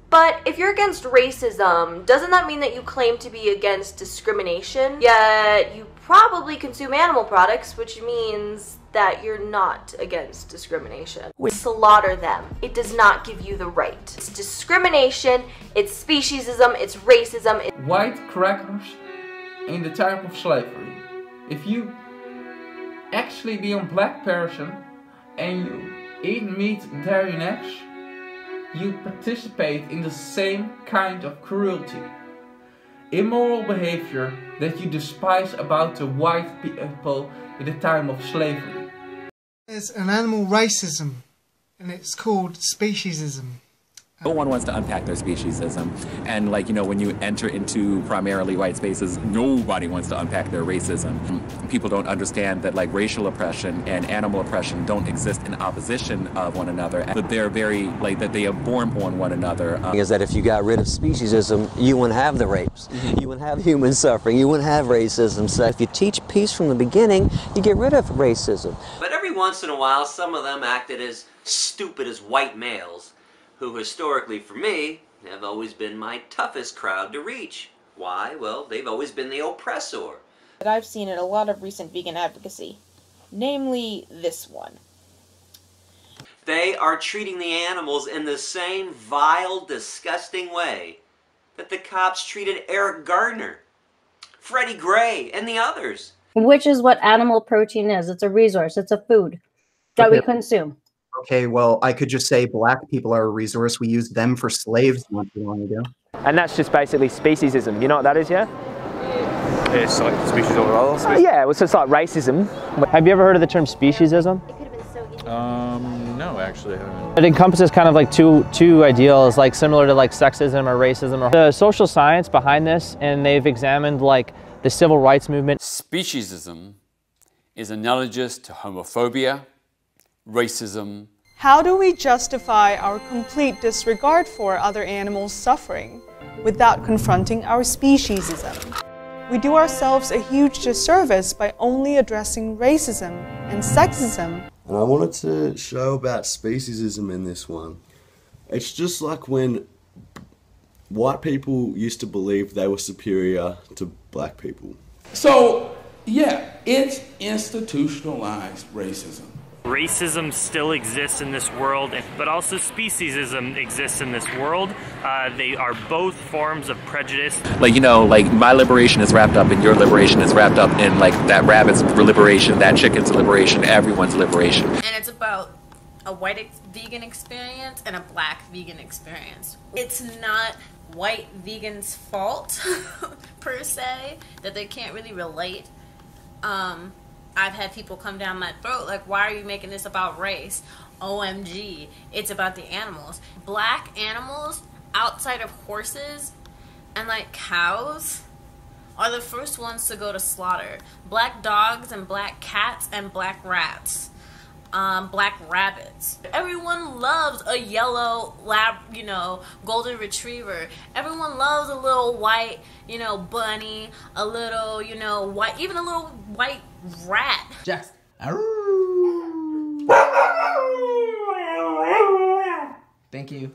But if you're against racism, doesn't that mean that you claim to be against discrimination? Yet you probably consume animal products, which means that you're not against discrimination. We slaughter them. It does not give you the right. It's discrimination, it's speciesism, it's racism. White crackers in the time of slavery. If you actually be a black person and you eat meat, dairy and eggs, you participate in the same kind of cruelty. Immoral behavior that you despise about the white people in the time of slavery. There's an animal racism, and it's called speciesism. No one wants to unpack their speciesism, and like, you know, when you enter into primarily white spaces, nobody wants to unpack their racism. People don't understand that like racial oppression and animal oppression don't exist in opposition of one another, but they're very, like, that they are born on one another. Is that if you got rid of speciesism, you wouldn't have the rapes, you wouldn't have human suffering, you wouldn't have racism. So if you teach peace from the beginning, you get rid of racism. But every once in a while, some of them acted as stupid as white males, who historically, for me, have always been my toughest crowd to reach. Why? Well, they've always been the oppressor. That I've seen in a lot of recent vegan advocacy, namely this one. They are treating the animals in the same vile, disgusting way that the cops treated Eric Gardner, Freddie Gray, and the others. Which is what animal protein is. It's a resource. It's a food that we consume. Okay, well, I could just say black people are a resource. We used them for slaves not too long ago. And that's just basically speciesism. You know what that is, yeah? It's like species overall? Yeah, well, so it's like racism. Have you ever heard of the term speciesism? No, actually I haven't. It encompasses kind of like two ideals, like similar to like sexism or racism, or the social science behind this, and they've examined like the civil rights movement. Speciesism is analogous to homophobia, racism. How do we justify our complete disregard for other animals' suffering without confronting our speciesism? We do ourselves a huge disservice by only addressing racism and sexism. And I wanted to show about speciesism in this one. It's just like when white people used to believe they were superior to black people. So, yeah, it's institutionalized racism. Racism still exists in this world, but also speciesism exists in this world. They are both forms of prejudice. Like, you know, like my liberation is wrapped up in your liberation is wrapped up in like that rabbit's liberation, that chicken's liberation, everyone's liberation. And it's about a white vegan experience and a black vegan experience. It's not white vegans' fault, per se, that they can't really relate. I've had people come down my throat like, why are you making this about race? OMG, it's about the animals. Black animals, outside of horses and like cows, are the first ones to go to slaughter. Black dogs and black cats and black rats. Black rabbits. Everyone loves a yellow lab, you know, golden retriever. Everyone loves a little white, you know, bunny, a little, you know, white, even a little white rat. Jackson. Thank you.